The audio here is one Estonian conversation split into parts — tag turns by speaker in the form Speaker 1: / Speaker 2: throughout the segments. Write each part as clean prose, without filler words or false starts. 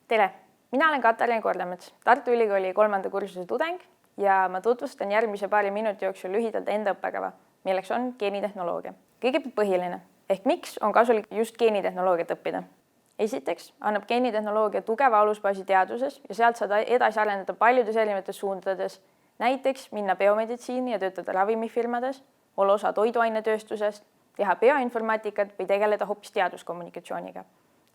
Speaker 1: Tere! Mina olen Katariina Kordamets, Tartu Ülikooli 3. kursuse tudeng ja ma tutvustan järgmise paari minuti jooksul lühidalt enda õppekava, milleks on geenitehnoloogia. Kõigepealt põhiline, ehk miks on kasulik just geenitehnoloogiat õppida? Esiteks annab geenitehnoloogia tugeva alusbaasi teaduses ja sealt saad edasi arendada paljudes erinevates suundades, näiteks minna biomeditsiini ja töötada ravimifirmades, olla osa toiduainetööstusest, teha bioinformaatikat või tegeleda hoopis teaduskommunikatsiooniga.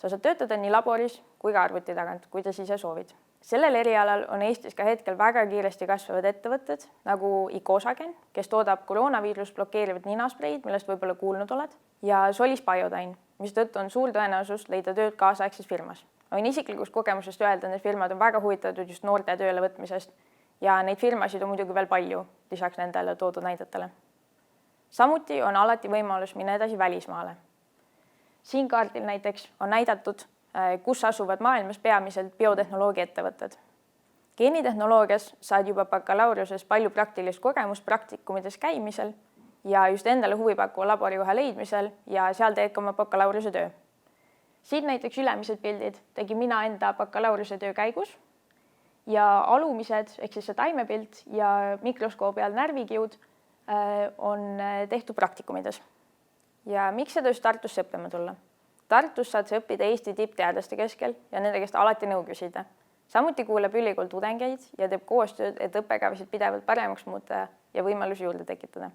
Speaker 1: Sa saad töötada nii laboris kui ka arvuti tagant, kuidas ise soovid. Sellel erialal on Eestis ka hetkel väga kiiresti kasvavad ettevõtted, nagu Icosagen, kes toodab koroonaviirust blokeerivad ninaspreid, millest võib-olla kuulnud oled, ja Solis Biodyne, mis tõttu on suur tõenäosus leida tööd kaasaegses firmas. Võin isiklikust kogemusest öelda, et need firmad on väga huvitatud just noorte tööle võtmisest ja neid firmasid on muidugi veel palju, lisaks nendele toodud näidetele. Samuti on alati võimalus minna edasi välismaale. Siin kaardil näiteks on näidatud, kus asuvad maailmas peamiselt biotehnoloogia ettevõtted. Geenitehnoloogias saad juba bakalaureuses palju praktilist kogemust praktikumides käimisel ja just endale huvipakkuva laborikoha leidmisel ja seal teed ka oma bakalaureuse töö. Siin näiteks ülemised pildid tegin mina enda bakalaureuse töö käigus ja alumised ehk siis see taimepilt ja mikroskoobi all närvikiud on tehtud praktikumides. Ja miks seda just Tartusse õppima tulla? Tartus saad sa õppida Eesti tippteadlaste keskel ja nende käest alati nõu küsida. Samuti kuulab ülikool tudengeid ja teeb koostööd, et õppekavasid pidevalt paremaks muuta ja võimalusi juurde tekitada.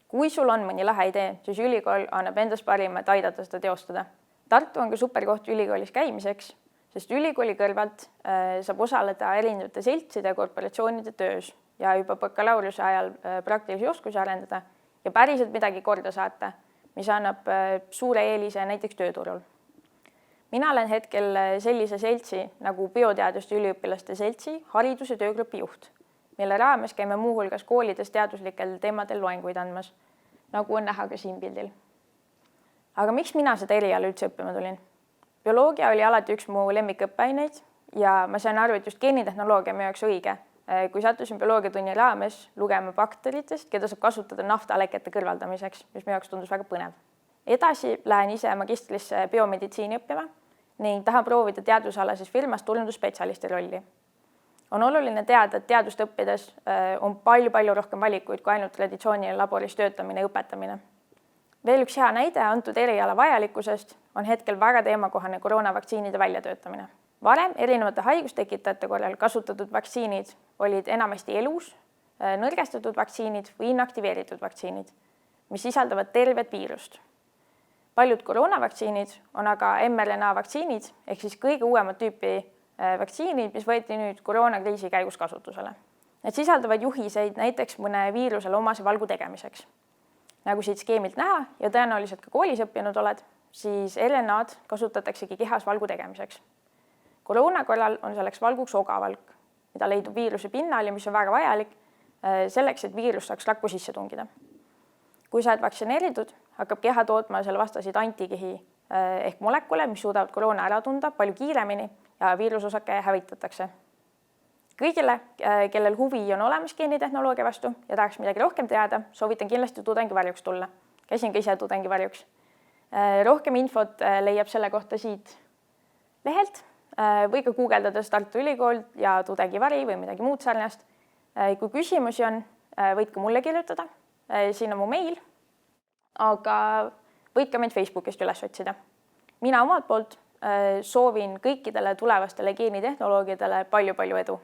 Speaker 1: Kui sul on mõni lahe idee, siis ülikool annab endast parima, et aidata seda teostada. Tartu on ka superkoht ülikoolis käimiseks, sest ülikooli kõrvalt saab osaleda erinevate seltside ja korporatsioonide töös ja juba bakalaureuse ajal praktilisi oskusi arendada ja päriselt midagi korda saata, mis annab suure eelise näiteks tööturul. Mina olen hetkel sellise seltsi nagu bioteaduste üliõpilaste seltsi hariduse töögrupi juht, mille raames käime muuhulgas koolides teaduslikel teemadel loenguid andmas, nagu on näha ka siin pildil. Aga miks mina seda eriala üldse õppima tulin? Bioloogia oli alati üks mu lemmikõppeaineid ja ma sain aru, et just geenitehnoloogia meie jaoks õige, kui sattusin bioloogiatunni raames lugema bakteritest, keda saab kasutada naftalekete kõrvaldamiseks, mis meie jaoks tundus väga põnev. Edasi lähen ise magistrisse biomeditsiini õppima ning tahan proovida teadusalases firmas turundusspetsialisti rolli. On oluline teada, et teadust õppides on palju rohkem valikuid kui ainult traditsiooniline laboris töötamine ja õpetamine. Veel üks hea näide antud eriala vajalikkusest on hetkel väga teemakohane koroonavaktsiinide väljatöötamine. Varem erinevate haigustekitajate korral kasutatud vaktsiinid olid enamasti elus, nõrgestatud vaktsiinid või inaktiveeritud vaktsiinid, mis sisaldavad tervet viirust. Paljud koroonavaktsiinid on aga mRNA vaktsiinid ehk siis kõige uuemat tüüpi vaktsiinid, mis võeti nüüd koroonakriisi käigus kasutusele. Need sisaldavad juhiseid näiteks mõne viirusele omase valgu tegemiseks. Nagu siit skeemilt näha ja tõenäoliselt ka koolis õppinud oled, siis RNA-d kasutataksegi kehas valgu tegemiseks. Koroona korral on selleks valguks ogavalk, mida leidub viiruse pinnal ja mis on väga vajalik selleks, et viirus saaks rakku sisse tungida. Kui sa oled vaktsineeritud, hakkab keha tootma selle vastaseid antikehi ehk molekule, mis suudavad koroona ära tunda palju kiiremini ja viirusosake hävitatakse. Kõigile, kellel huvi on olemas geenitehnoloogia vastu ja tahaks midagi rohkem teada, soovitan kindlasti tudengivarjuks tulla. Käisin ka ise tudengivarjuks. Rohkem infot leiab selle kohta siit lehelt või ka guugeldades Tartu Ülikool ja tudengivari või midagi muud sarnast. Kui küsimusi on, võid ka mulle kirjutada, siin on mu meil, aga võid ka meid Facebookist üles otsida. Mina omalt poolt soovin kõikidele tulevastele geenitehnoloogidele palju edu.